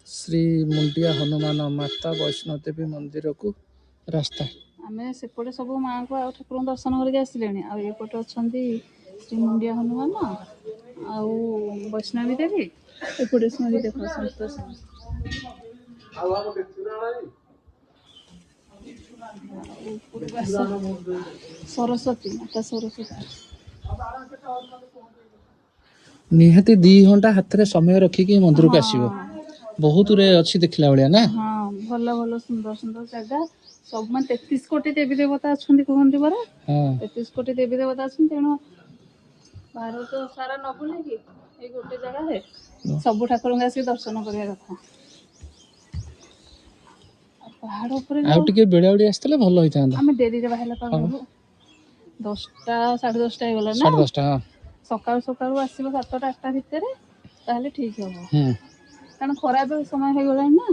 श्री मुंडिया हनुमान माता वैष्णो देवी मंदिर को रास्ता आम सेपटे सब माँ को आ ठाकुर दर्शन करके आसिले आउटे अच्छा श्री मुंडिया हनुमान आउ वैष्णवी देवी एपटे सुनी देख संतोष सरस्वती माता सरस्वती निहाती 2 घंटा हाथ रे समय रखिकी मंदिर को आसीबो बहुत रे अच्छी देखला बलिया ना हाँ भल भल सुंदर सुंदर जगह सब मैं 33 कोटी देवी देवता अच्छा कहते परा 33 कोटी देवी देवता अच्छा तेणु भारत सारा न बुले कि ये गोटे जगह सब ठाकुर आसिक दर्शन करने कथा पहाड़ ऊपर बेड़ा बेड़ी आसले भल होता आम डेरी बाहर पागलू 10टा 10:30 हो गला ना 10:30 सकाल सकाल आसो 7टा 8टा भितर ताहले ठीक हम कारण खराब समय हो गला ना